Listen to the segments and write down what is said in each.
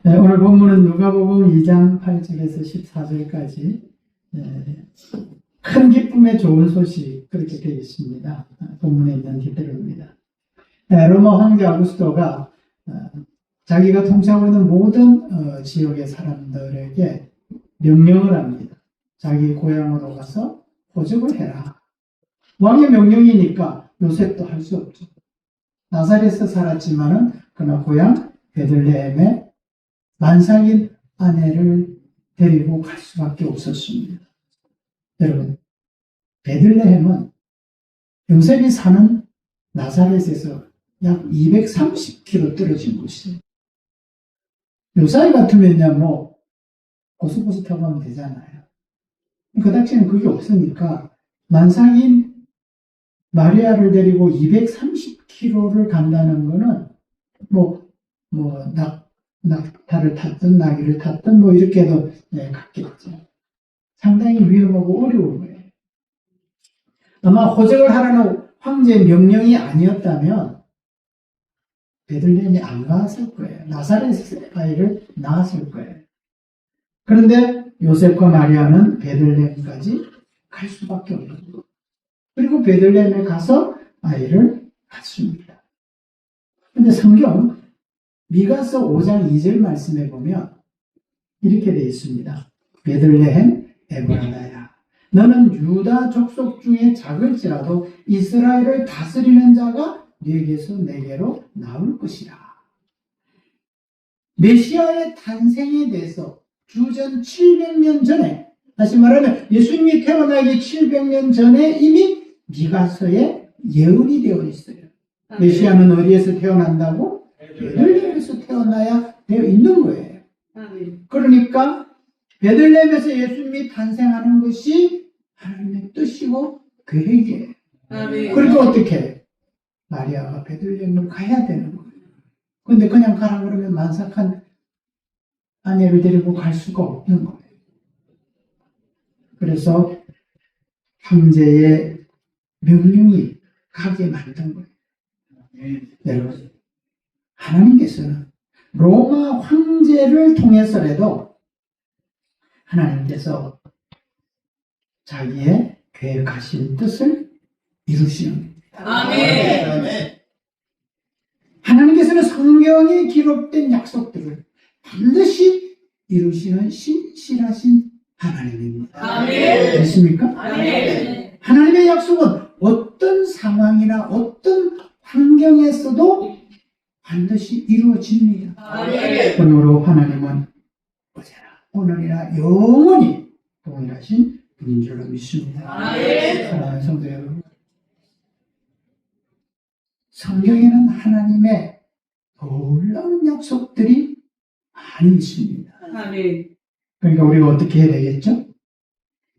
네, 오늘 본문은 누가복음 2장 8절에서 14절까지 큰 기쁨의 좋은 소식 그렇게 되어 있습니다. 본문에 있는 디테일입니다. 로마 황제 아구스토가 자기가 통치하고 있는 모든 지역의 사람들에게 명령을 합니다. 자기 고향으로 가서 호적을 해라. 왕의 명령이니까 요셉도 할 수 없죠. 나사렛에서 살았지만은 그나 고향 베들레헴에 만삭인 아내를 데리고 갈 수밖에 없었습니다. 여러분, 베들레헴은 요셉이 사는 나사렛에서 약 230km 떨어진 곳이에요. 요사이 같으면요, 뭐 고속버스 타고 가면 되잖아요. 그 당시에는 그게 없으니까 만삭인 마리아를 데리고 230km를 간다는 거는 낙타를 탔든 나귀를 탔든 뭐 이렇게 해도 갔겠죠. 상당히 위험하고 어려운 거예요. 아마 호적을 하라는 황제의 명령이 아니었다면 베들레헴에 안 갔을 거예요. 나사렛 아이를 낳았을 거예요. 그런데 요셉과 마리아는 베들레헴까지 갈 수밖에 없는 거예요. 그리고 베들레헴에 가서 아이를 낳습니다. 그런데 성경 미가서 5장 2절 말씀에 보면 이렇게 되어 있습니다. 베들레헴 에브라다야, 너는 유다 족속 중에 작을지라도 이스라엘을 다스리는 자가 네게서 내게로 나올 것이라. 메시아의 탄생에 대해서 주전 700년 전에, 다시 말하면 예수님이 태어나기 700년 전에 이미 미가서에 예언이 되어 있어요. 메시아는 어디에서 태어난다고? 베들레헴에서 태어나야 되어 있는 거예요. 그러니까 베들레헴에서 예수님이 탄생하는 것이 하나님의 뜻이고 계획이에요. 그러니까 어떻게 해요? 마리아가 베들레헴을 가야 되는 거예요. 그런데 그냥 가라 그러면 만삭한 아내를 데리고 갈 수가 없는 거예요. 그래서 황제의 명령이 가게 만든 거예요. 여러분, 하나님께서는 로마 황제를 통해서라도 하나님께서 자기의 계획하신 뜻을 이루시는 겁니다. 아멘. 하나님께서는 성경에 기록된 약속들을 반드시 이루시는 신실하신 하나님입니다. 아멘. 믿습니까? 아멘. 하나님의 약속은 어떤 상황이나 어떤 환경에서도 반드시 이루어집니다. 아멘. 그러므로 하나님은 어제나 오늘이나 영원히 동일하신 분인 줄로 믿습니다. 아멘. 사랑하는 성도 여러분, 성경에는 하나님의 놀라운 약속들이 많이 있습니다. 아멘. 그러니까 우리가 어떻게 해야 되겠죠?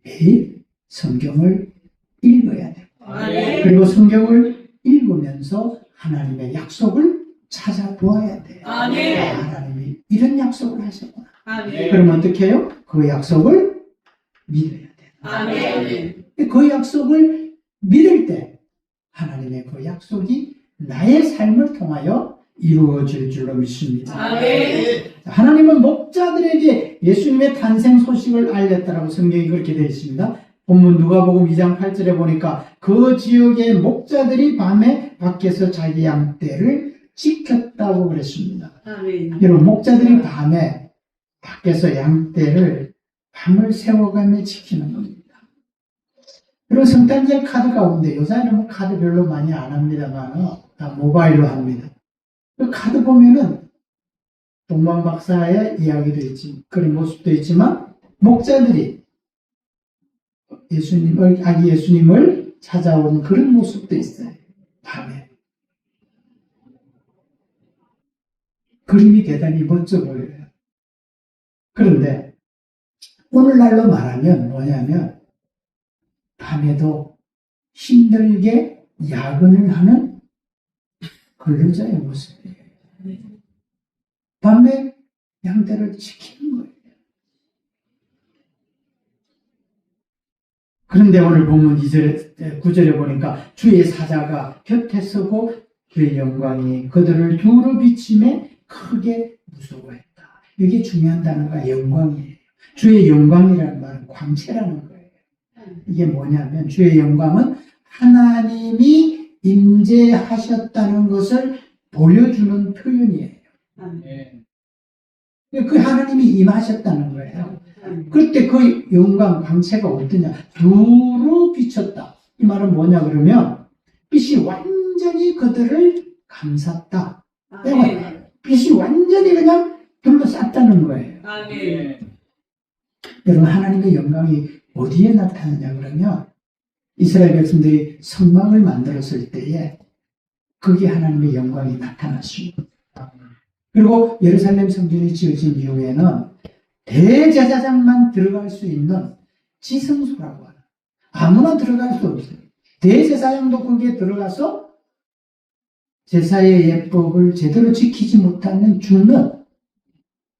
매일 성경을 읽어야 돼요. 아멘. 그리고 성경을 읽으면서 하나님의 약속을 찾아보아야 돼요. 아멘. 하나님이 이런 약속을 하셨구나. 아멘. 그러면 어떻게 해요? 그 약속을 믿어야 돼요. 아멘. 그 약속을 믿을 때 하나님의 그 약속이 나의 삶을 통하여 이루어질 줄로 믿습니다. 아멘. 하나님은 목자들에게 예수님의 탄생 소식을 알렸다라고 성경이 그렇게 되어 있습니다. 본문 누가복음 2장 8절에 보니까 그 지역의 목자들이 밤에 밖에서 자기 양떼를 지켰다고 그랬습니다. 아멘. 여러분, 목자들이 밤에 밖에서 양떼를 밤을 새워가며 지키는 겁니다. 그리고 성탄절 카드 가운데 요새는 뭐 카드 별로 많이 안 합니다만 다 모바일로 합니다. 그 카드 보면은 동방 박사의 이야기도 있지, 그런 모습도 있지만 목자들이 아기 예수님을 찾아오는 그런 모습도 있어요. 밤에. 그림이 대단히 멋져 보여요. 그런데 오늘날로 말하면 뭐냐면 밤에도 힘들게 야근을 하는 근로자의 모습이에요. 밤에 양떼를 지키는 거예요. 그런데 오늘 본문 2절, 9절에 보니까 주의 사자가 곁에 서고 그의 영광이 그들을 두루 비침에 크게 무서워했다. 이게 중요한 단어가 영광이에요. 주의 영광이라는 말은 광채라는 거예요. 이게 뭐냐면 주의 영광은 하나님이 임재하셨다는 것을 보여주는 표현이에요. 그 하나님이 임하셨다는 거예요. 그때 그 영광, 광채가 어떠냐? 두루 비쳤다. 이 말은 뭐냐 그러면 빛이 완전히 그들을 감쌌다. 빛이 완전히 그냥 둘러쌌다는 거예요. 여러분, 하나님의 영광이 어디에 나타나냐 그러면 이스라엘 백성들이 성막을 만들었을 때에 거기에 하나님의 영광이 나타났습니다. 그리고 예루살렘 성전이 지어진 이후에는 대제사장만 들어갈 수 있는 지성소라고 하는, 아무나 들어갈 수 없어요. 대제사장도 거기에 들어가서 제사의 예법을 제대로 지키지 못하는 죽는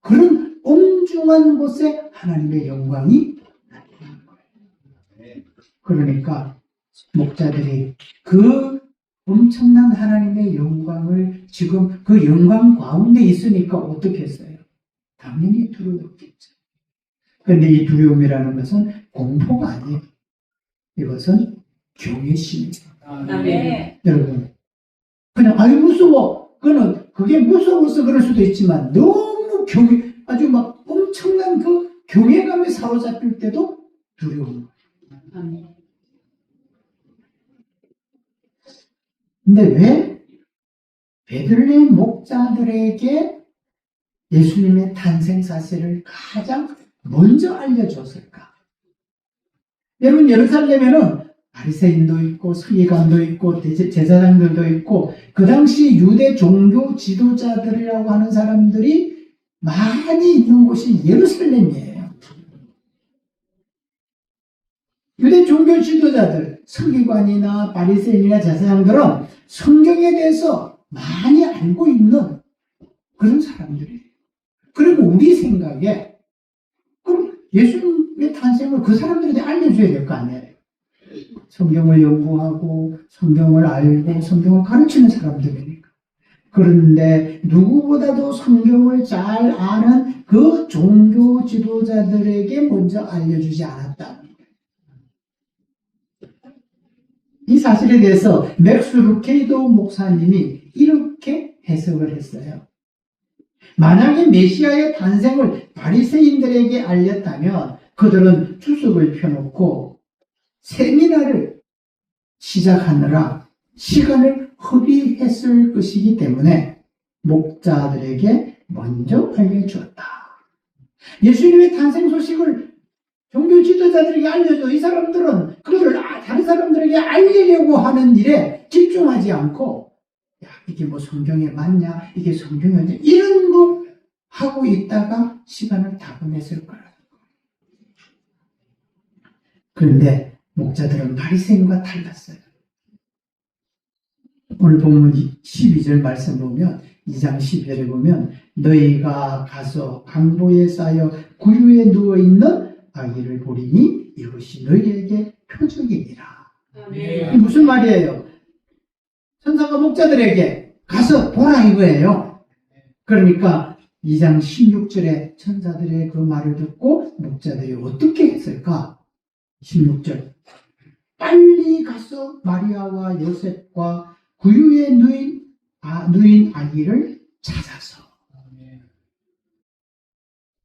그런 엄중한 곳에 하나님의 영광이 나타나는 거예요. 그러니까 목자들이 그 엄청난 하나님의 영광을 지금 그 영광 가운데 있으니까 어떻게 했어요? 당연히 두려웠겠죠. 그런데 이 두려움이라는 것은 공포가 아니에요. 이것은 경외심입니다. 여러분, 그냥 아유 무서워. 그게 무서워서 그럴 수도 있지만 너무 아주 막 엄청난 그 경외감에 사로잡힐 때도 두려운 거예요. 근데 왜 베들레헴 목자들에게 예수님의 탄생 사실을 가장 먼저 알려줬을까? 여러분, 예루살렘에는 바리새인도 있고 서기관도 있고 제사장들도 있고 그 당시 유대 종교 지도자들이라고 하는 사람들이 많이 있는 곳이 예루살렘이에요. 유대 종교 지도자들, 서기관이나 바리새인이나 제사장들은 성경에 대해서 많이 알고 있는 그런 사람들이에요. 그리고 우리 생각에 그럼 예수님의 탄생을 그 사람들한테 알려줘야 될 거 아니에요. 성경을 연구하고 성경을 알고 성경을 가르치는 사람들이니까. 그런데 누구보다도 성경을 잘 아는 그 종교 지도자들에게 먼저 알려주지 않았다. 이 사실에 대해서 맥스 루케이도 목사님이 이렇게 해석을 했어요. 만약에 메시아의 탄생을 바리새인들에게 알렸다면 그들은 주석을 펴놓고 세미나를 시작하느라 시간을 허비했을 것이기 때문에 목자들에게 먼저 알려주었다. 예수님의 탄생 소식을 종교 지도자들에게 알려줘. 이 사람들은 그것을 다른 사람들에게 알리려고 하는 일에 집중하지 않고 야, 이게 뭐 성경에 맞냐? 이게 성경에 맞냐? 이런 거 하고 있다가 시간을 다 보냈을 거라는 거예요. 그런데 목자들은 바리새인과 달랐어요. 오늘 본문 12절 말씀 보면 2장 12절에 보면 너희가 가서 강보에 쌓여 구유에 누워있는 아기를 보리니 이것이 너희에게 표적이니라. 이게 무슨 말이에요? 천사가 목자들에게 가서 보라 이거예요. 그러니까 2장 16절에 천사들의 그 말을 듣고 목자들이 어떻게 했을까? 16절 빨리 가서 마리아와 요셉과 구유에 누인 아기를 찾아서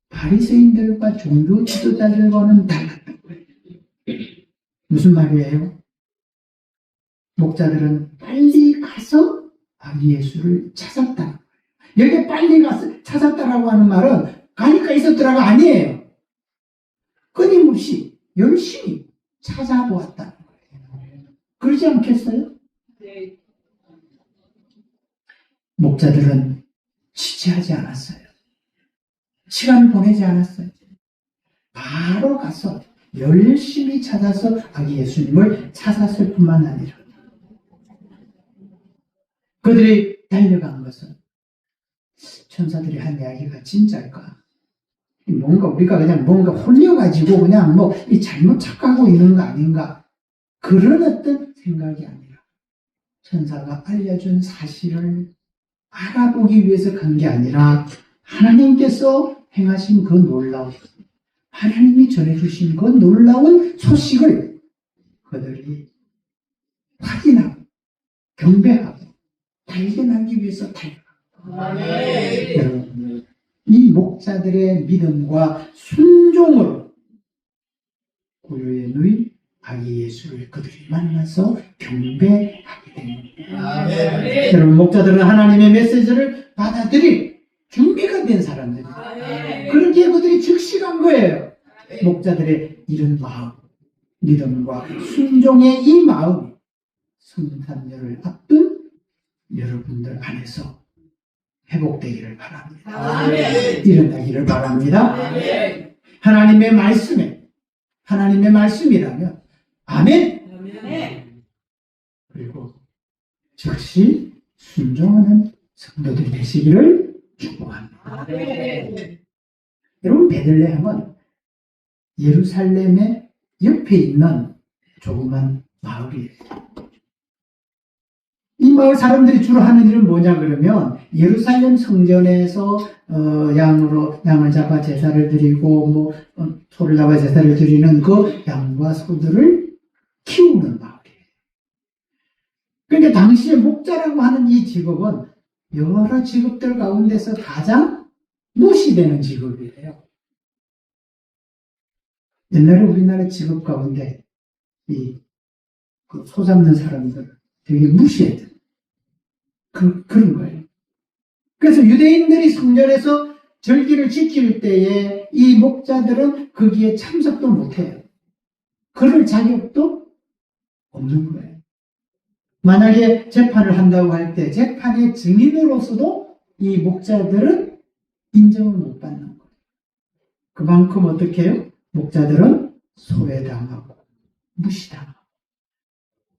바리새인들과 종교 지도자들과는 달랐던 거예요. 무슨 말이에요? 목자들은 빨리 가서 아기 예수를 찾았다는 거예요. 여기 빨리 가서 찾았다라고 하는 말은 가니까 있었더라가 아니에요. 끊임없이 열심히 찾아보았다는 거예요. 그러지 않겠어요? 네. 목자들은 지체하지 않았어요. 시간을 보내지 않았어요. 바로 가서 열심히 찾아서 아기 예수님을 찾았을 뿐만 아니라 그들이 달려간 것은 천사들이 한 이야기가 진짜일까? 뭔가 우리가 그냥 뭔가 홀려가지고 그냥 뭐 이 잘못 착각하고 있는 거 아닌가? 그런 어떤 생각이 아니라 천사가 알려준 사실을 알아보기 위해서 간 게 아니라 하나님께서 행하신 그 놀라운, 하나님이 전해주신 그 놀라운 소식을 그들이 확인하고 경배하고 발견하기 위해서 달려갑니다. 여러분, 이 목자들의 믿음과 순종으로 고요의 누이 아기 예수를 그들이 만나서 경배하게 됩니다. 여러분, 목자들은 하나님의 메시지를 받아들일 준비가 된 사람들입니다. 그렇게 그들이 즉시간 거예요. 목자들의 이런 마음, 믿음과 순종의 이 마음이 성탄절을 앞둔 여러분들 안에서 회복되기를 바랍니다. 일어나기를 바랍니다. 하나님의 말씀이라면 아멘. 그리고 즉시 순종하는 성도들이 되시기를 축복합니다. 여러분, 베들레헴은 예루살렘의 옆에 있는 조그만 마을이에요. 이 마을 사람들이 주로 하는 일은 뭐냐 그러면 예루살렘 성전에서 양을 잡아 제사를 드리고 소를 잡아 제사를 드리는 그 양과 소들을 키우는 마을이에요. 그러니까 당시에 목자라고 하는 이 직업은 여러 직업들 가운데서 가장 무시되는 직업이에요. 옛날에 우리나라 직업 가운데 소 잡는 사람들 되게 무시했던 그런 거예요. 그래서 유대인들이 성전에서 절기를 지킬 때에 이 목자들은 거기에 참석도 못해요. 그럴 자격도 없는 거예요. 만약에 재판을 한다고 할 때 재판의 증인으로서도 이 목자들은 인정을 못 받는 거예요. 그만큼 어떻게 해요? 목자들은 소외당하고 무시당하고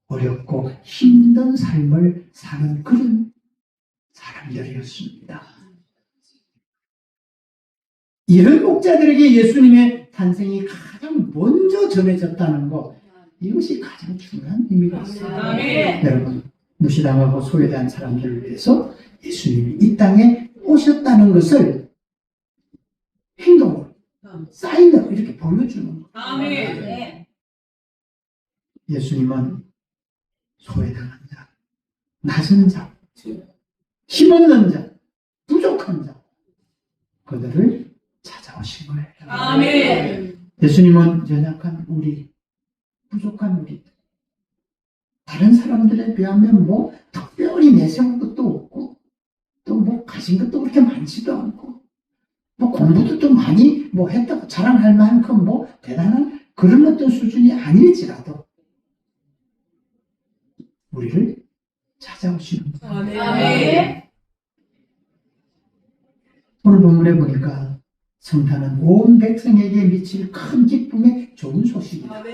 어렵고 힘든 삶을 사는 그런 사람들이었습니다. 이런 목자들에게 예수님의 탄생이 가장 먼저 전해졌다는 것, 이것이 가장 중요한 의미가 있습니다. 여러분, 무시당하고 소외된 사람들을 위해서 예수님이 이 땅에 오셨다는 것을 행동으로, 사인으로 이렇게 보여주는 거예요. 예수님은 소외당한 자, 낮은 자, 힘없는 자, 부족한 자, 그들을 찾아오신 거예요. 예수님은 연약한 우리, 부족한 우리, 다른 사람들에 비하면 특별히 내세운 것도 없고, 또 가진 것도 그렇게 많지도 않고, 공부도 또 많이 했다고 자랑할 만큼 대단한 그런 어떤 수준이 아닐지라도 우리를 찾아오시는 거예요. 오늘 본문에 보니까 성탄은 온 백성에게 미칠 큰 기쁨의 좋은 소식이다.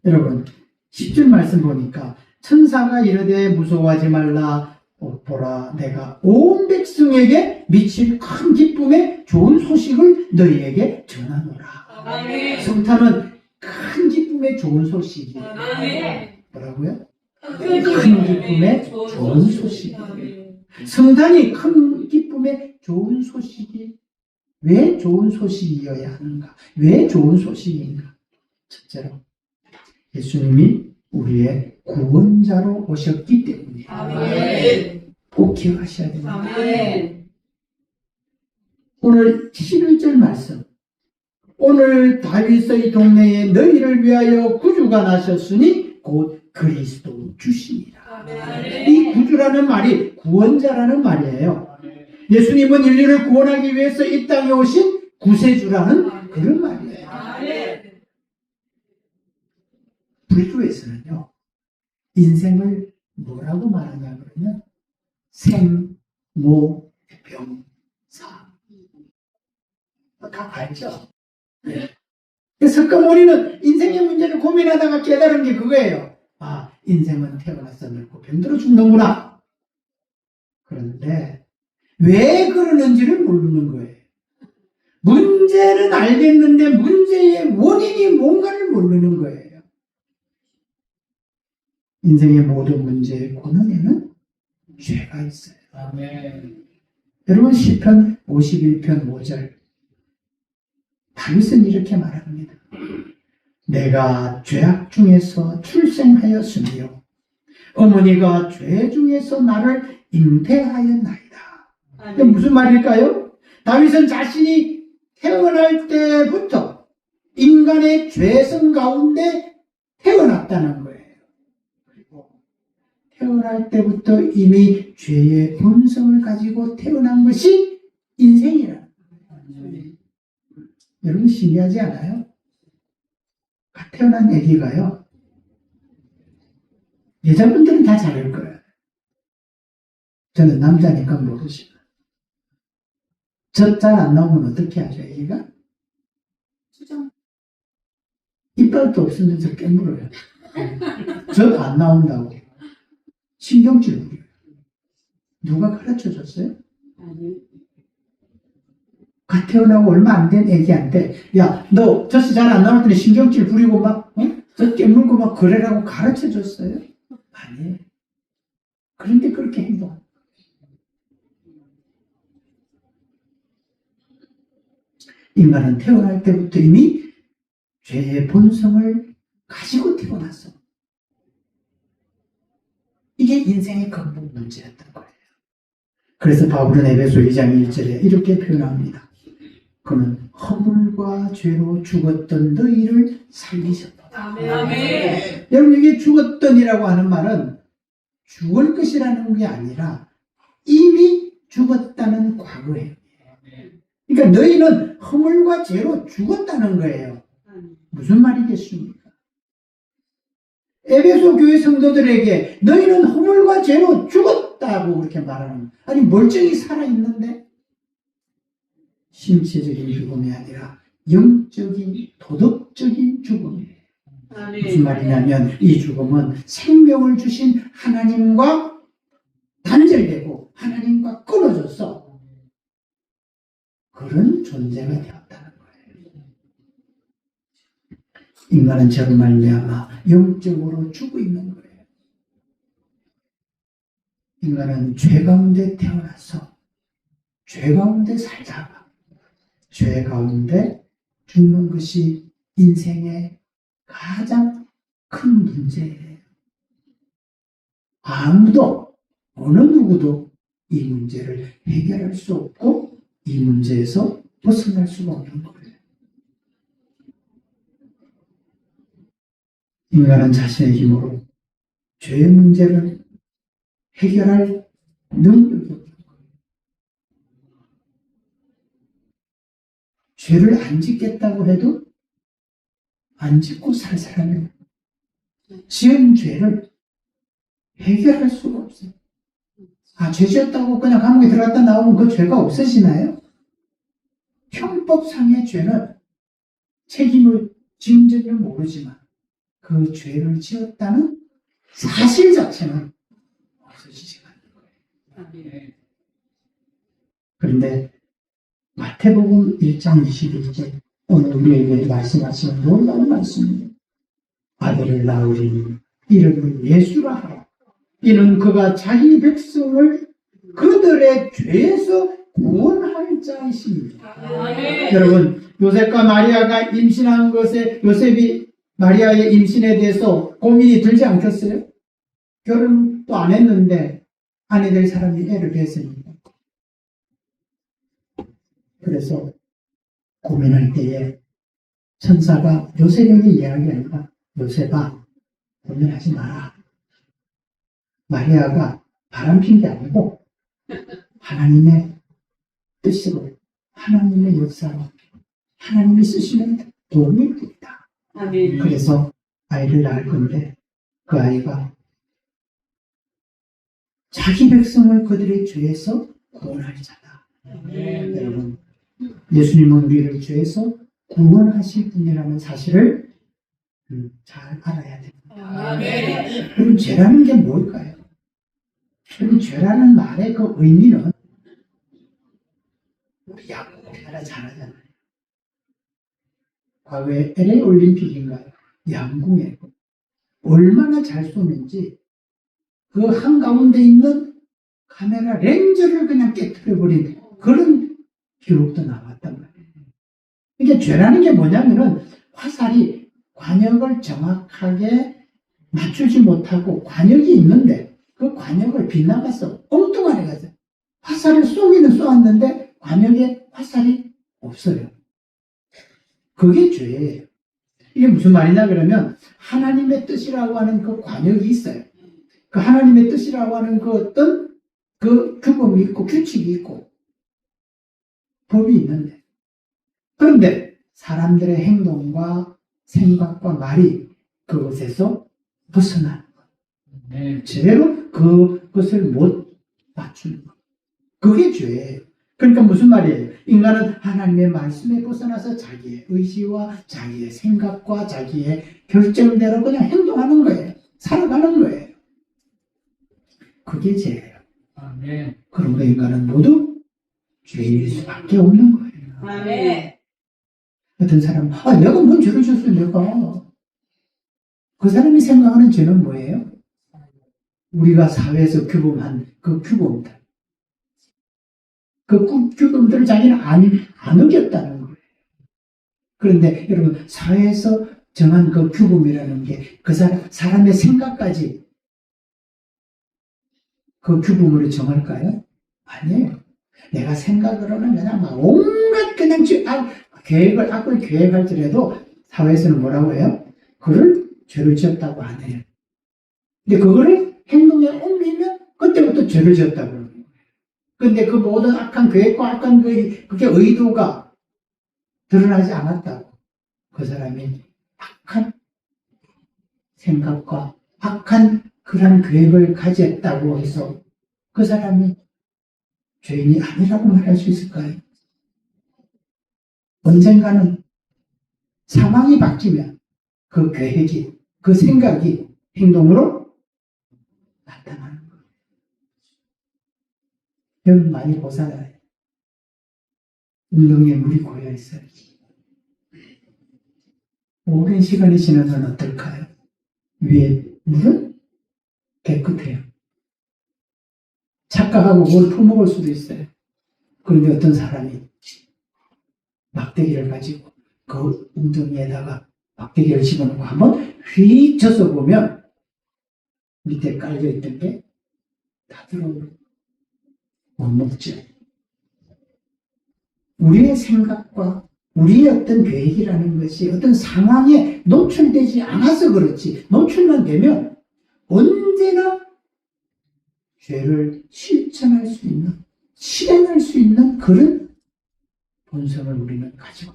여러분, 10절 말씀 보니까 천사가 이르되 무서워하지 말라. 보라, 내가 온 백성에게 미칠 큰 기쁨의 좋은 소식을 너희에게 전하노라. 성탄은 큰 기쁨의 좋은 소식이에요. 뭐라고요? 큰 기쁨의 좋은 소식이에요. 성탄이 큰 기쁨의 좋은 소식이 왜 좋은 소식이어야 하는가? 왜 좋은 소식인가? 첫째로 예수님이 우리의 구원자로 오셨기 때문이에요. 꼭 기억하셔야 됩니다. 오늘 11절 말씀, 오늘 다윗의 동네에 너희를 위하여 구주가 나셨으니 곧 그리스도 주시니라. 이 구주라는 말이 구원자라는 말이에요. 예수님은 인류를 구원하기 위해서 이 땅에 오신 구세주라는 그런 말이에요. 불교에서는요, 인생을 뭐라고 말하냐 그러면 생, 모, 병, 사. 다 알죠? 그래서 석가모니는 인생의 문제를 고민하다가 깨달은 게 그거예요. 아, 인생은 태어나서 늙고 병들어 죽는구나. 그런데 왜 그러는지를 모르는 거예요. 문제는 알겠는데 문제의 원인이 뭔가를 모르는 거예요. 인생의 모든 문제의 근원에는 죄가 있어요. 아멘. 여러분 시편 51편 5절 다윗은 이렇게 말합니다. 내가 죄악 중에서 출생하였으며 어머니가 죄 중에서 나를 잉태하였나이다. 이게 무슨 말일까요? 다윗은 자신이 태어날 때부터 인간의 죄성 가운데 태어났다는 거예요. 그리고 태어날 때부터 이미 죄의 본성을 가지고 태어난 것이 인생이라는 거예요. 여러분 신기하지 않아요? 태어난 아기가요. 여자분들은 다 잘할 거예요. 저는 남자니까 모르지만. 젖 잘 안 나오면 어떻게 하죠, 아기가? 이빨도 없으면서 깨물어요. 젖 안 나온다고. 신경질 부려요. 누가 가르쳐 줬어요? 갓 태어나고 얼마 안 된 애기한테 야, 너 젖이 잘 안 나올 때 신경질 부리고 막 젖 깨물고 막 그래라고 가르쳐 줬어요? 아니에요. 그런데 그렇게 행동. 인간은 태어날 때부터 이미 죄의 본성을 가지고 태어났어. 이게 인생의 근본 문제였던 거예요. 그래서 바울은 에베소 2장 1절에 이렇게 표현합니다. 그는 허물과 죄로 죽었던 너희를 살리셨다. 아멘. 여러분 이게 죽었던이라고 하는 말은 죽을 것이라는 게 아니라 이미 죽었다는 과거예요. 그러니까 너희는 허물과 죄로 죽었다는 거예요. 무슨 말이겠습니까? 에베소 교회 성도들에게 너희는 허물과 죄로 죽었다고 그렇게 말하는, 아니 멀쩡히 살아있는데 신체적인 죽음이 아니라 영적인 도덕적인 죽음이에요. 무슨 말이냐면 이 죽음은 생명을 주신 하나님과 단절되고 하나님과 끊어져서 그런 존재가 되었다는 거예요. 인간은 저로 말미암아 영적으로 죽어 있는 거예요. 인간은 죄 가운데 태어나서 죄 가운데 살다가 죄 가운데 죽는 것이 인생의 가장 큰 문제예요. 아무도 어느 누구도 이 문제를 해결할 수 없고 이 문제에서 벗어날 수가 없는 거예요. 인간은 자신의 힘으로 죄의 문제를 해결할 능력이 없는 거예요. 죄를 안 짓겠다고 해도 안 짓고 살 사람은 지은 죄를 해결할 수가 없어요. 죄 지었다고 그냥 감옥에 들어갔다 나오면 그 죄가 없어지나요? 형법상의 죄는 책임을 지은 줄은 모르지만 그 죄를 지었다는 사실 자체는 없어지지가 않는 거예요. 그런데 마태복음 1장 21절 오늘 우리에게 말씀하시는 놀라운 말씀입니다. 아들을 낳으리니 이름을 예수라 하라. 이는 그가 자기 백성을 그들의 죄에서 구원할 자이십니다. 여러분 요셉과 마리아가 임신한 것에 요셉이 마리아의 임신에 대해서 고민이 들지 않겠어요? 결혼도 안 했는데 아내 될 사람이 애를 뱄으니까. 그래서 고민할 때에 천사가 요셉에게 이야기한다. 요셉아, 고민하지 마라. 마리아가 바람핀 게 아니고 하나님의 뜻으로 하나님의 역사로 하나님이 쓰시는 도움일 뿐이다. 그래서 아이를 낳을 건데 그 아이가 자기 백성을 그들의 죄에서 구원할 자다. 여러분 예수님은 우리를 죄에서 구원하실 분이라는 사실을 잘 알아야 됩니다. 그럼 죄라는 게 뭘까요? 그럼 죄라는 말의 그 의미는 우리 야구 우리나라 잘하잖아요. 과거에 LA 올림픽인가요? 양궁에 얼마나 잘 쏘는지 그 한가운데 있는 카메라 렌즈를 그냥 깨트려버린 그런 기록도 나왔단 말이에요. 이게 죄라는 게 뭐냐면은 화살이 관역을 정확하게 맞추지 못하고 관역이 있는데 그 관역을 빗나가서 엉뚱하게 가서 화살을 쏘기는 쏘았는데 관역에 화살이 없어요. 그게 죄예요. 이게 무슨 말이냐 그러면 하나님의 뜻이라고 하는 그 관역이 있어요. 그 하나님의 뜻이라고 하는 그 어떤 그 규범이 있고 규칙이 있고 법이 있는데 그런데 사람들의 행동과 생각과 말이 그것에서 벗어나는 거예요. 제대로 그것을 못 맞추는 거예요. 그게 죄예요. 그러니까 무슨 말이에요? 인간은 하나님의 말씀에 벗어나서 자기의 의지와 자기의 생각과 자기의 결정대로 그냥 행동하는 거예요. 살아가는 거예요. 그게 죄예요. 아멘. 그러므로 인간은 모두 죄일 수밖에 없는 거예요. 아멘. 어떤 사람은 내가 뭔 죄를 졌어요 내가. 그 사람이 생각하는 죄는 뭐예요? 우리가 사회에서 규범한 그 규범들. 그 규범들을 자기는 안 어겼다는 거예요. 그런데 여러분 사회에서 정한 그 규범이라는 게 그 사람의 생각까지 그 규범으로 정할까요? 아니에요. 내가 생각으로는 그냥 막 온갖 그냥 악을 계획할지라도 사회에서는 뭐라고 해요? 그를 죄를 지었다고 안 해요. 근데 그거를 행동에 옮기면 그때부터 죄를 지었다고 그러는 거예요. 근데 그 모든 악한 계획과 악한 그게 의도가 드러나지 않았다고. 그 사람이 악한 생각과 악한 그런 계획을 가졌다고 해서 그 사람이 죄인이 아니라고 말할 수 있을까요? 언젠가는 상황이 바뀌면 그 계획이, 그 생각이 행동으로 나타나는 거예요. 여러분 많이 보잖아요. 운동에 물이 고여 있어요. 오랜 시간이 지나면 어떨까요? 위에 물은 깨끗해요. 착각하고 뭘 퍼먹을 수도 있어요. 그런데 어떤 사람이 막대기를 가지고 그 웅덩이에다가 막대기를 집어넣고 한번 휙 젖어 보면 밑에 깔려있던 게 다 들어오고 못 먹죠. 우리의 생각과 우리의 어떤 계획이라는 것이 어떤 상황에 노출되지 않아서 그렇지 노출만 되면 언제나 죄를 실천할 수 있는 실행할 수 있는 그런 본성을 우리는 가지고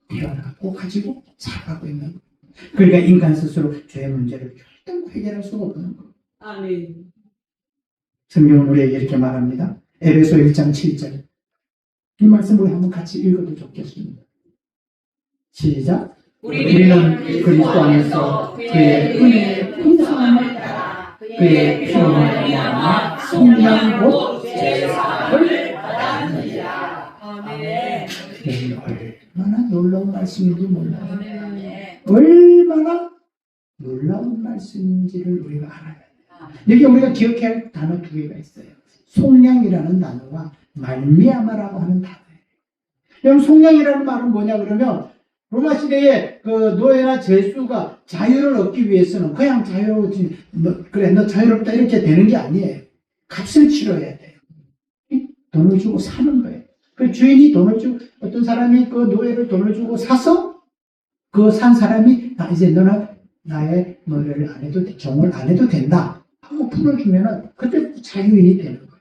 태어나고 가지고 살아가고 있는 거예요. 그러니까 인간 스스로 죄의 문제를 결코 해결할 수가 없는 거예요. 아멘. 성경은 우리에게 이렇게 말합니다. 에베소 1장 7절. 이 말씀 우리 한번 같이 읽어도 좋겠습니다. 시작. 우리는 그리스도 안에서 그의 은혜의 풍성함을 따라 그의 피로 말미암아 성령 곧 죄사함을 받았느니라. 아멘. 얼마나 놀라운 말씀인지 몰라요. 얼마나 놀라운 말씀인지를 우리가 알아야 돼요. 여기 우리가 기억해야 할 단어 두 개가 있어요. 속량이라는 단어와 말미암아라고 하는 단어예요. 여러분 속량이라는 말은 뭐냐 그러면 로마 시대에 그 노예나 죄수가 자유를 얻기 위해서는 그냥 자유로워지 그래 너 자유롭다 이렇게 되는 게 아니에요. 값을 치러야 돼요. 돈을 주고 사는 거예요. 그 주인이 돈을 주고 어떤 사람이 그 노예를 돈을 주고 사서 그 산 사람이 이제 너는 나의 노예를 안 해도 종을 안 해도 된다 하고 풀어주면은 그때 자유인이 되는 거예요.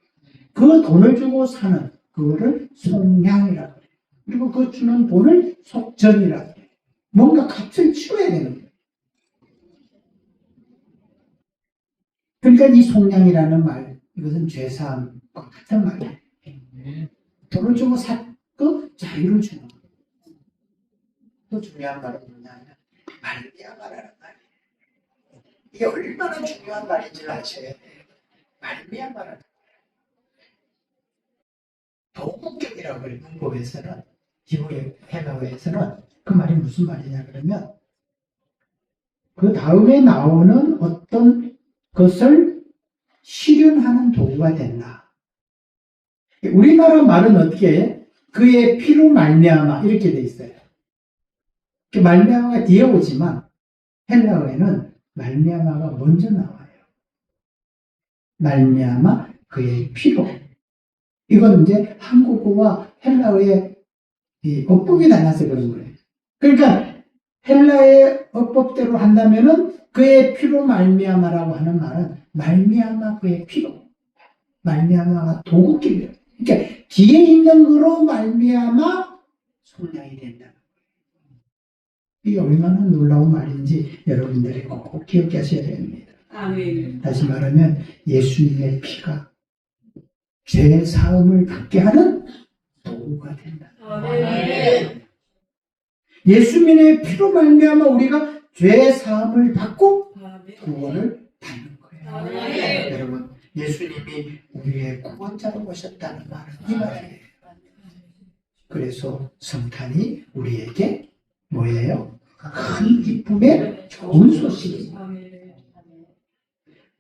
그 돈을 주고 사는 그거를 속량이라고 해요. 그리고 그 주는 돈을 속전이라고 해요. 뭔가 값을 치러야 되는 거예요. 그러니까 이 속량이라는 말 이것은 죄사함과 같은 말이에요. 돈을 주고 샀고 자유를 주는 거예요. 또 중요한 말은 뭐냐면 말미암아라는 말이에요. 이게 얼마나 중요한 말인지를 아셔야 돼요. 말미암아라는 도문격이라고 해요. 문법에서는 기본의 해가어에서는 그 말이 무슨 말이냐 그러면 그 다음에 나오는 어떤 것을 실현하는 도구가 된다. 우리나라 말은 어떻게 해? 그의 피로 말미암아 이렇게 돼 있어요. 말미암아가 뒤에 오지만 헬라어에는 말미암아가 먼저 나와요. 말미암아 그의 피로. 이건 이제 한국어와 헬라어의 어법이 달라서 그런 거예요. 그러니까 헬라의 어법대로 한다면은 그의 피로 말미암아라고 하는 말은 말미암아 그의 피로. 말미암아가 도구기예요. 그러니까 뒤에 있는 거로 말미암아 속량이 된다는 거예요. 이게 얼마나 놀라운 말인지 여러분들이 꼭 기억하셔야 됩니다. 아멘. 다시 말하면 예수님의 피가 죄 사함을 받게 하는 도구가 된다. 아멘. 예수님의 피로 말미암아 우리가 죄 사함을 받고 아멘. 구원을 받는 거예요. 아멘. 여러분, 예수님이 우리의 구원자로 오셨다는 말은 이 말이에요. 그래서 성탄이 우리에게 뭐예요? 큰 기쁨의 좋은 소식이에요. 아멘.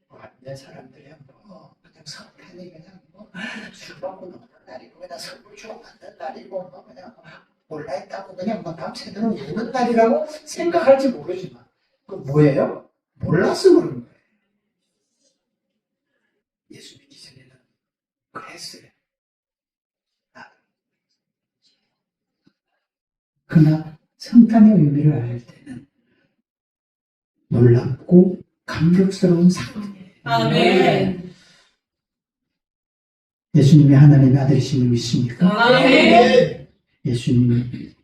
완전 사람들이 뭐 그냥 성탄이 그냥 뭐 술 먹고 노는 날이고 그냥 선물 주고 받는 날이고 뭐 그냥 올라있다고 그냥 뭐 밤새도록 노는 날이라고 생각할지 모르지만 그 뭐예요? 몰라서 그런 거예요. 예수 믿기 전에는 그랬어요. 그러나 성탄의 의미를 알 때는 놀랍고 감격스러운 사건이에요. 아멘. 예수님이 하나님의 아들이심을 믿습니까? 아멘. 예수님이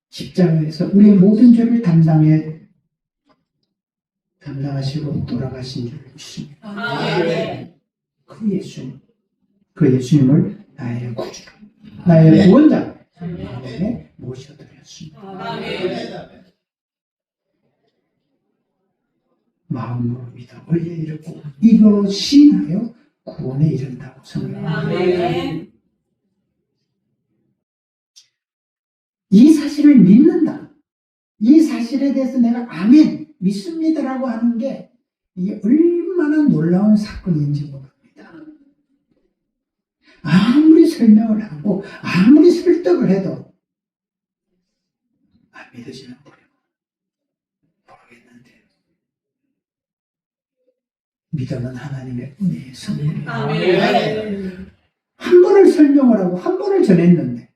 십자가에서 우리의 모든 죄를 담당하시고 돌아가신 줄 믿습니다. 아멘. 그 예수님을 나의 구주로, 나의 구원자 마음에 모셔드렸습니다. 아멘. 마음으로 믿어 의에 이르고 입으로 시인하여 구원에 이른다고 생각합니다. 아멘. 이 사실을 믿는다. 이 사실에 대해서 내가 아멘, 믿습니다라고 하는 게 이게 얼마나 놀라운 사건인지 모릅니다. 아무리 설명을 하고 아무리 설득을 해도 안 믿으시면 모르겠는데 믿음은 하나님의 은혜의 선물이에요. 아멘. 한 번을 설명을 하고 한 번을 전했는데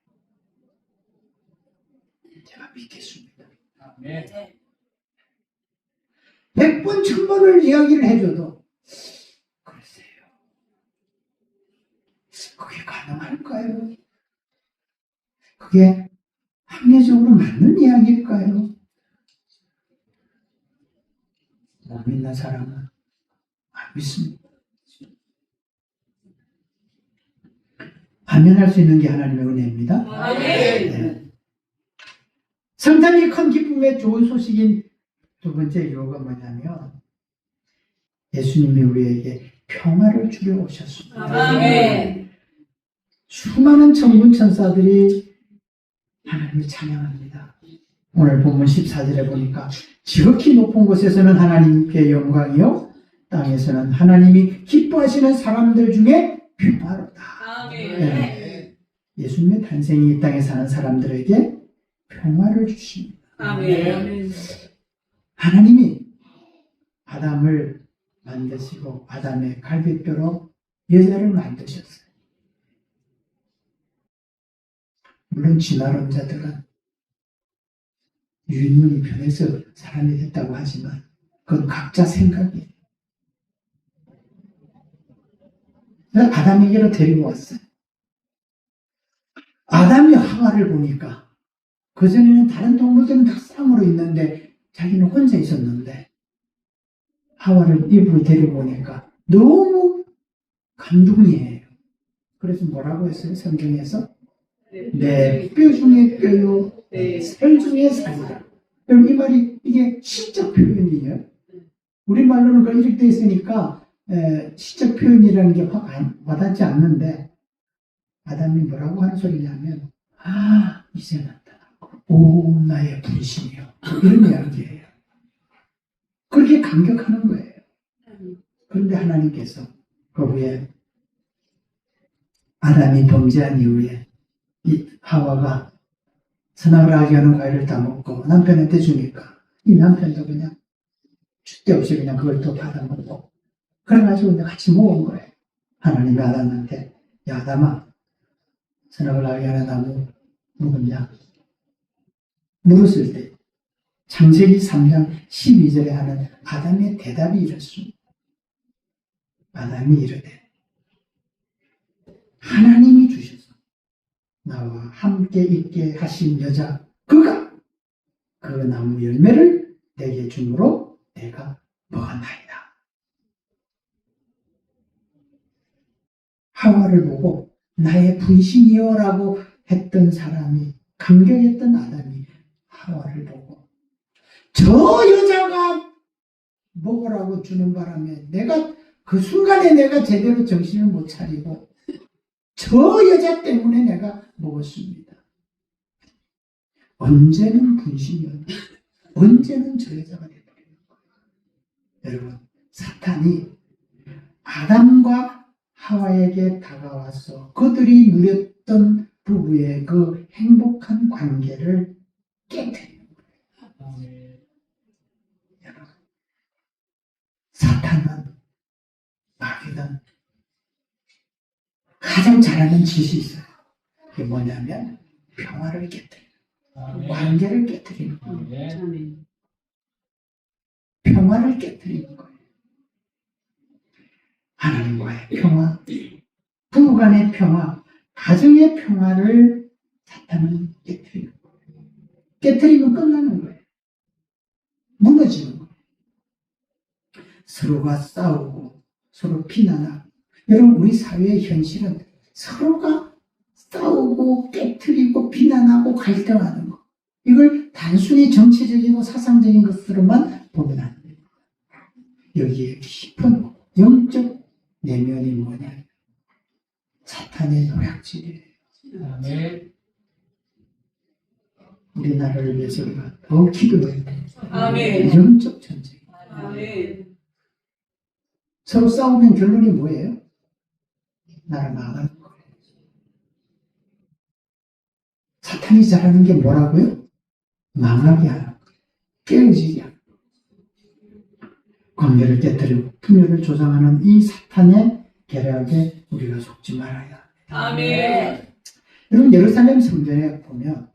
제가 믿겠습니다. 네. 100번, 1000번을 이야기를 해줘도 글쎄요. 그게 가능할까요? 그게 합리적으로 맞는 이야기일까요? 못 믿는 사람은 안 믿습니다. 반면할 수 있는 게 하나님의 은혜입니다. 아멘. 네. 성탄이 큰 기쁨의 좋은 소식인 두 번째 이유가 뭐냐면 예수님이 우리에게 평화를 주려 오셨습니다. 아멘. 수많은 천군 천사들이 하나님을 찬양합니다. 오늘 본문 14절에 보니까 지극히 높은 곳에서는 하나님께 영광이요 땅에서는 하나님이 기뻐하시는 사람들 중에 평화롭다. 아멘. 네. 예수님의 탄생이 이 땅에 사는 사람들에게 평화를 주십니다. 아멘. 하나님이 아담을 만드시고 아담의 갈비뼈로 여자를 만드셨어요. 물론 진화론자들은 유인문이 변해서 사람이 됐다고 하지만 그건 각자 생각이에요. 아담에게로 데리고 왔어요. 아담이 하와를 보니까 그전에는 다른 동물들은 다 쌍으로 있는데 자기는 혼자 있었는데 하와를 입으로 데리고 오니까 너무 감동이에요. 그래서 뭐라고 했어요? 성경에서? 네, 뼈 중에 뼈요, 살 중에 살이다. 이 말이 이게 시적 표현이에요. 우리말로는 그 이렇게 돼 있으니까 시적 표현이라는 게 확 와닿지 않는데 아담이 뭐라고 하는 소리냐면 이제 나타났고 오 나의 분신이요 이런 이야기예요. 그렇게 감격하는 거예요. 그런데 하나님께서 그 후에 아담이 범죄한 이후에 이 하와가 선악을 알게 하는 과일을 다 먹고 남편한테 주니까 이 남편도 그냥 줏대 없이 그냥 그걸 또 받아 먹고 그래가지고 이제 같이 먹은 거예요. 하나님이 아담한테 야 아담아 선악을 알게 하는 나무 먹었냐? 물었을 때 창세기 3장 12절에 하는 아담의 대답이 이렇습니다. 아담이 이르되 하나님이 주셔서 나와 함께 있게 하신 여자 그가 그 나무 열매를 내게 주므로 내가 먹었나이다. 하와를 보고 나의 분신이여라고 했던 사람이 감격했던 아담이 하와를 보고 저 여자가 먹으라고 주는 바람에 내가 그 순간에 내가 제대로 정신을 못 차리고 저 여자 때문에 내가 먹었습니다. 언제는 분신이었나? 언제는 저 여자가 되버리는 거예요. 여러분, 사탄이 아담과 하와에게 다가와서 그들이 누렸던 부부의 그 행복한 관계를 깨뜨리는 거예요. 여러분, 사탄은 마귀는 가장 잘하는 짓이 있어요. 그게 뭐냐면 평화를 깨뜨리는 거예요. 관계를 깨뜨리는 거예요. 평화를 깨뜨리는 거예요. 하나님과의 평화, 부부간의 평화, 가정의 평화를 사탄은 깨뜨리는 거예요. 깨뜨리면 끝나는 거예요. 무너지는 거예요. 서로가 싸우고 서로 비난하고 여러분 우리 사회의 현실은 서로가 싸우고 깨트리고 비난하고 갈등하는 것 이걸 단순히 정치적이고 사상적인 것으로만 보면 안 됩니다. 여기에 깊은 영적 내면이 뭐냐 사탄의 노략질이에요. 아멘. 우리나라를 위해서 우리가 더 기도해야 돼요. 아멘. 영적 전쟁. 아멘. 서로 싸우면 결론이 뭐예요? 나라 망하는 거예요. 사탄이 잘하는 게 뭐라고요? 망하게 하는 거예요. 깨어지게 하는 거예요. 관계를 깨뜨리고 분열을 조장하는 이 사탄의 계략에 우리가 속지 말아야 합니다. 아멘. 여러분 예루살렘 성전에 보면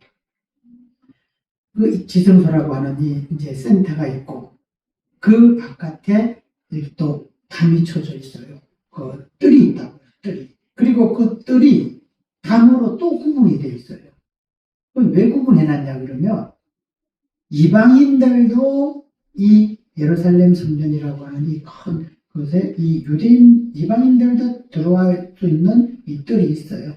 그 지성소라고 하는 이 이제 센터가 있고 그 바깥에 이렇게 또 담이 쳐져 있어요. 그 뜰이 있다고요. 뜰이. 그리고 그 뜰이 담으로 또 구분이 되어 있어요. 왜 구분해놨냐 그러면 이방인들도 이 예루살렘 성전이라고 하는 이 큰 곳에 이 유대인 이방인들도 들어갈 수 있는 이 뜰이 있어요.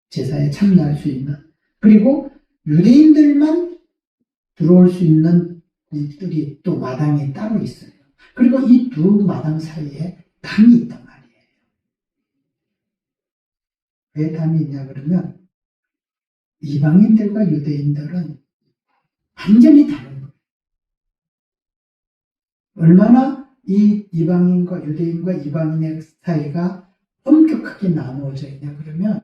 제사에 참여할 수 있는. 그리고 유대인들만 들어올 수 있는 이 뜰이 또 마당이 따로 있어요. 그리고 이 두 마당 사이에 담이 있단 말이에요. 왜 담이 있냐 그러면 이방인들과 유대인들은 완전히 다른 거예요. 얼마나 이 이방인과 유대인과 이방인의 사이가 엄격하게 나누어져 있냐 그러면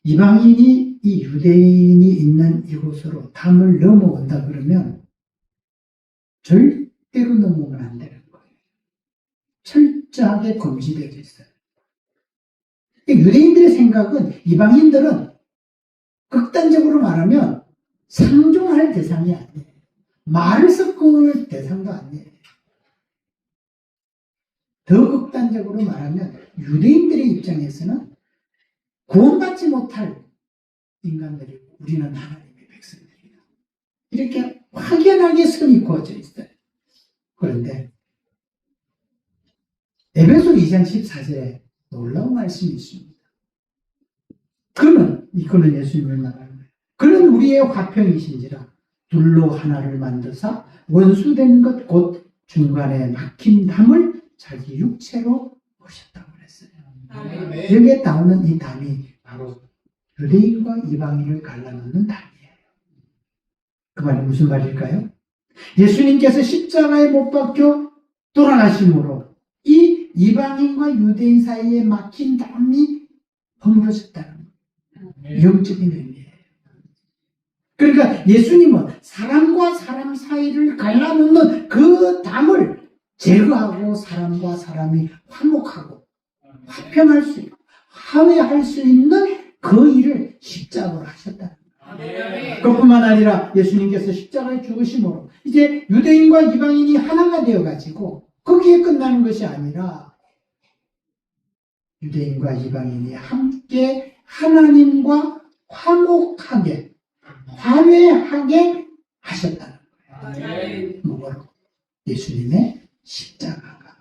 이방인이 이 유대인이 있는 이곳으로 담을 넘어온다 그러면 절대로 넘어오면 안 되는 거예요. 철저하게 금지되어 있어요. 유대인들의 생각은 이방인들은 극단적으로 말하면 상종할 대상이 아니에요. 말을 섞을 대상도 아니에요. 더 극단적으로 말하면 유대인들의 입장에서는 구원받지 못할 인간들이고 우리는 하나님의 백성들이다. 이렇게 확연하게 선이 그어져 있어요. 그런데 에베소 2장 14절에 놀라운 말씀이 있습니다. 그는 예수님을 말하는 거예요. 그는 우리의 화평이신지라 둘로 하나를 만드사 원수된 것 곧 중간에 막힌 담을 자기 육체로 오셨다고 그랬어요. 아멘. 여기에 나오는 이 담이 바로 유대인과 이방인을 갈라놓는 담이에요. 그 말이 무슨 말일까요? 예수님께서 십자가에 못 박혀 돌아가심으로 이 이방인과 유대인 사이에 막힌 담이 허물어졌다는 거예요. 영적인 의미예요. 그러니까 예수님은 사람과 사람 사이를 갈라놓는 그 담을 제거하고 사람과 사람이 화목하고 화평할 수 있고 화해할 수 있는 그 일을 십자가로 하셨다는 거예요. 그뿐만 아니라 예수님께서 십자가에 죽으심으로 이제 유대인과 이방인이 하나가 되어가지고 거기에 끝나는 것이 아니라 유대인과 이방인이 함께 하나님과 화목하게 화해하게 하셨다는 거예요. 뭐로? 예수님의 십자가가.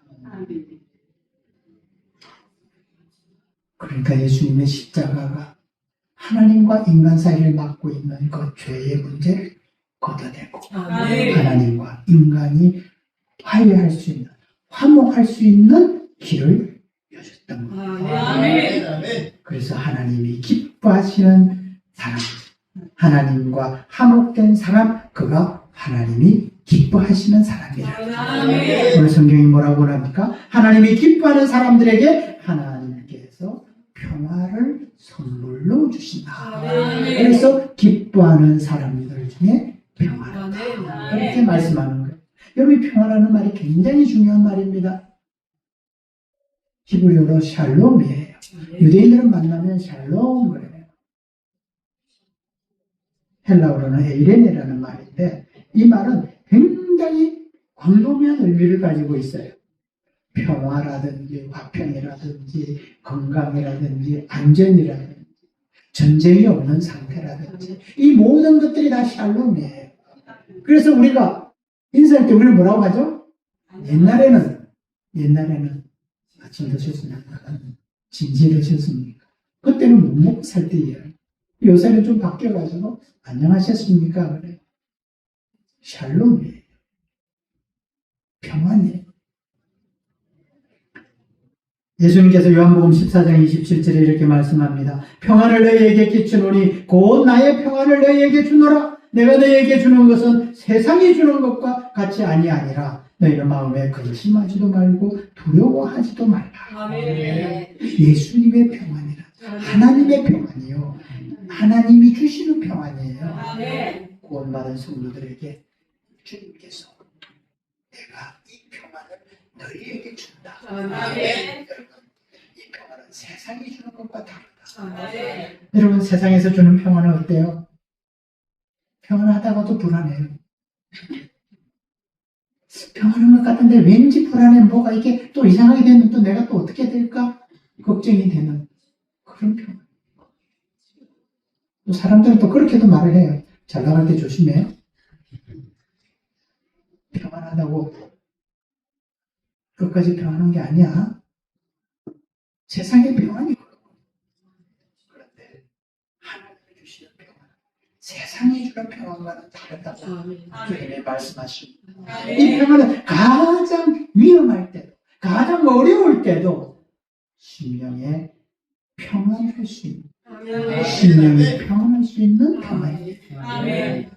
그러니까 예수님의 십자가가 하나님과 인간 사이를 막고 있는 그 죄의 문제를 걷어내고 하나님과 인간이 화해할 수 있는, 화목할 수 있는 길을 여셨던 거예요. 그래서 하나님이 기뻐하시는 사람, 하나님과 화목된 사람, 그가 하나님이 기뻐하시는 사람이라. 오늘 성경이 뭐라고 합니까? 하나님이 기뻐하는 사람들에게 하나님께서 평화를 선물로 주신다. 그래서 기뻐하는 사람들 중에 평화롭다. 그렇게 말씀하는 거예요. 여러분, 평화라는 말이 굉장히 중요한 말입니다. 히브리어로 샬롬이에요. 유대인들은 만나면 샬롬 그래요. 헬라어로는 에이레네라는 말인데 이 말은 굉장히 광범위한 의미를 가지고 있어요. 평화라든지 화평이라든지 건강이라든지 안전이라든지 전쟁이 없는 상태라든지 이 모든 것들이 다 샬롬이에요. 그래서 우리가 인사할 때 우리는 뭐라고 하죠? 옛날에는 아침 드셨습니까? 진지 드셨습니까? 그때는 못 먹고 살 때예요. 요새는 좀 바뀌어가지고 안녕하셨습니까? 그래. 샬롬이에요. 평안이에요. 예수님께서 요한복음 14장 27절에 이렇게 말씀합니다. 평안을 너희에게 끼치노니 곧 나의 평안을 너희에게 주노라. 내가 너희에게 주는 것은 세상이 주는 것과 같이 아니하니라. 너희는 마음에 근심하지도 말고 두려워하지도 말라. 예수님의 평안이라. 하나님의 평안이요. 하나님이 주시는 평안이에요. 구원받은 성도들에게 주님께서 내가 이 평안을 너희에게 준다. 여러분, 이 평안은 세상이 주는 것과 다르다. 여러분, 세상에서 주는 평안은 어때요? 평안하다가도 불안해요. 평안한 것 같은데 왠지 불안해. 뭐가 이게 또 이상하게 되면 또 내가 또 어떻게 될까? 걱정이 되는 그런 평안. 또 사람들은 또 그렇게도 말을 해요. 잘 나갈 때 조심해요. 평안하다고 끝까지 평안한 게 아니야. 세상의 평안이 그런데 하나님이 주시는 평안, 세상이 주는 평안과는 다르다고 주님이 말씀하십니다. 이 평안은 가장 위험할 때도, 가장 어려울 때도 심령에 평안할 수 있는, 심령이 평안할 수 있는 평안이에요.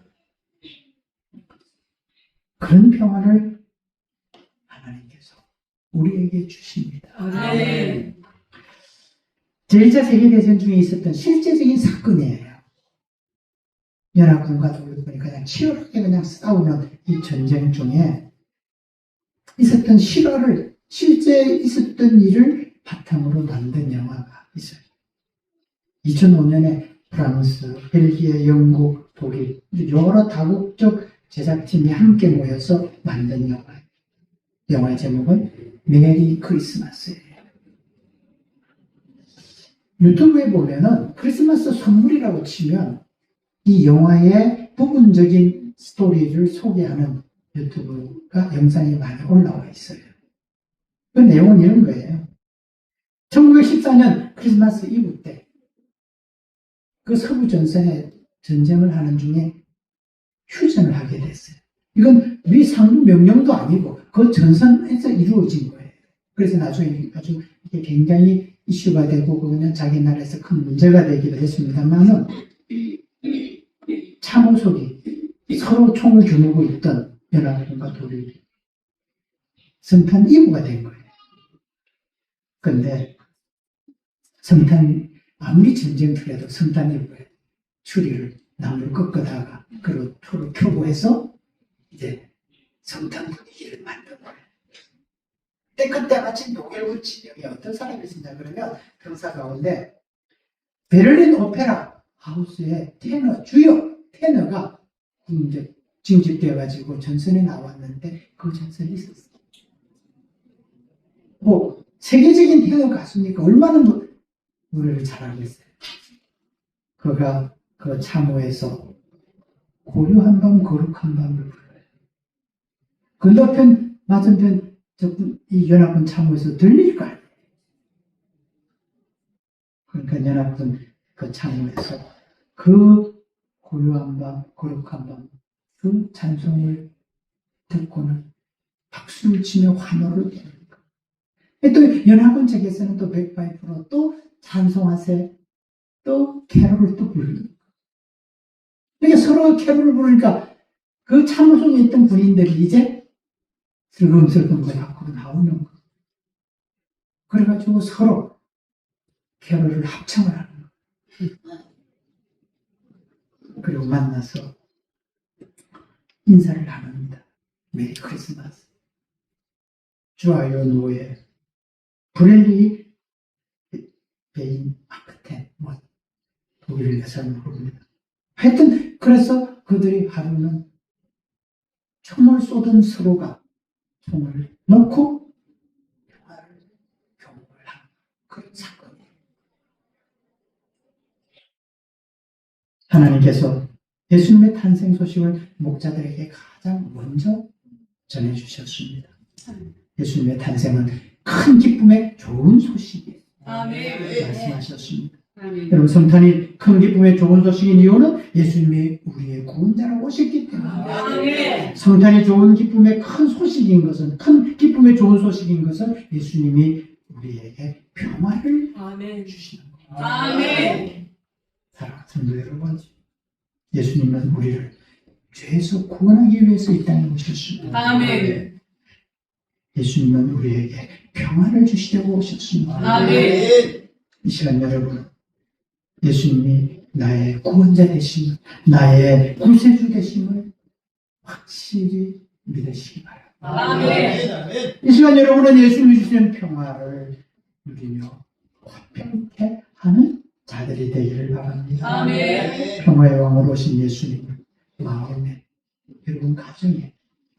그런 평안을 하나님께서 우리에게 주십니다. 제1차 세계대전 중에 있었던 실제적인 사건이에요. 연합군과 독일군이 그냥 치열하게 그냥 싸우는 이 전쟁 중에 있었던 실화를, 실제 있었던 일을 바탕으로 만든 영화가 있어요. 2005년에 프랑스, 벨기에, 영국, 독일 여러 다국적 제작팀이 함께 모여서 만든 영화예요. 영화의 제목은 메리 크리스마스예요. 유튜브에 보면은 크리스마스 선물이라고 치면 이 영화의 부분적인 스토리를 소개하는 유튜브가 영상이 많이 올라와 있어요. 그 내용은 이런 거예요. 1914년 크리스마스 이브 때 그 서부 전선에 전쟁을 하는 중에 휴전을 하게 됐어요. 이건 미 상부 명령도 아니고 그 전선에서 이루어진 거예요. 그래서 나중에 아주 이게 굉장히 이슈가 되고 그냥 자기 나라에서 큰 문제가 되기도 했습니다만은 참호석이 서로 총을 겨누고 있던 연합군과 독일이 성탄 이브가 된 거예요. 근데 성탄, 아무리 전쟁터라도 성탄 이후에 추리를 나무를 꺾어다가 그리고 토를 켜고 해서 이제 성탄 분위기를 만든 거예요. 근데 그때 마침 노겔 진영이 어떤 사람이 있었냐 그러면 병사 가운데 베를린 오페라 하우스의 주요 테너가 이제 징집되어가지고 전선에 나왔는데 그 전선이 있었어요. 뭐 세계적인 테너 가수니까 얼마나 노래를 잘하겠어요. 그가 그 참호에서 고요한 밤 거룩한 밤을 불러요. 건너편 맞은편 이 연합군 참호에서 들릴 거 아니에요. 그러니까 연합군 그 참호에서 그 고요한 밤 거룩한 밤 그 찬송을 듣고는 박수를 치며 환호를 부릅니다. 또 연합군 측에서는 또 백파이프로 또 찬송하세 또 캐롤을 또 부릅니다. 그러니까 서로 캐롤을 부르니까 그 참호송에 있던 군인들이 이제 슬금슬금 그 밖으로 나오는 거. 그래가지고 서로 캐롤을 합창을 하는 거. 그리고 만나서 인사를 나눕니다. 메리 크리스마스. 주아요 노예 브렐리 베인 아크텐 뭐 독일 여사를 모릅니다. 하여튼 그래서 그들이 하루는 총을 쏘던 서로가 총을 놓고 평화를 경고한 그런 사건이에요. 하나님께서 예수님의 탄생 소식을 목자들에게 가장 먼저 전해주셨습니다. 예수님의 탄생은 큰 기쁨의 좋은 소식이에요. 아멘. 말씀하셨습니다. 아멘. 여러분 성탄이 큰 기쁨의 좋은 소식인 이유는 예수님이 우리의 구원자라고 오셨기 때문입니다. 아멘. 성탄이 좋은 기쁨의 큰 소식인 것은 큰 기쁨의 좋은 소식인 것은 예수님이 우리에게 평화를 아멘. 주시는 거예요. 아멘. 사랑하는 성도 여러분, 예수님은 우리를 죄에서 구원하기 위해서 이 땅에 오셨습니다. 아멘. 예수님은 우리에게 평화를 주시려고 오셨습니다. 아멘. 이 시간 여러분, 예수님이 나의 구원자 되심을, 나의 구세주 되심을 확실히 믿으시기 바랍니다. 아멘. 이 시간 여러분은 예수님이 주시는 평화를 누리며 화평케 하는 자들이 되기를 바랍니다. 아멘. 평화의 왕으로 오신 예수님을 마음에, 여러분 가정에,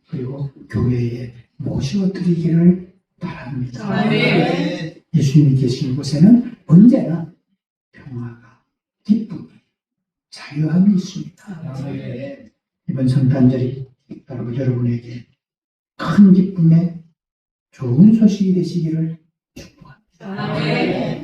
그리고 교회에 모셔드리기를 바랍니다. 아멘. 예수님이 계신 곳에는 언제나 평화가, 기쁨이, 자유함이 있습니다. 이번 성탄절이 바로 여러분에게 큰 기쁨의 좋은 소식이 되시기를 축복합니다. 아멘.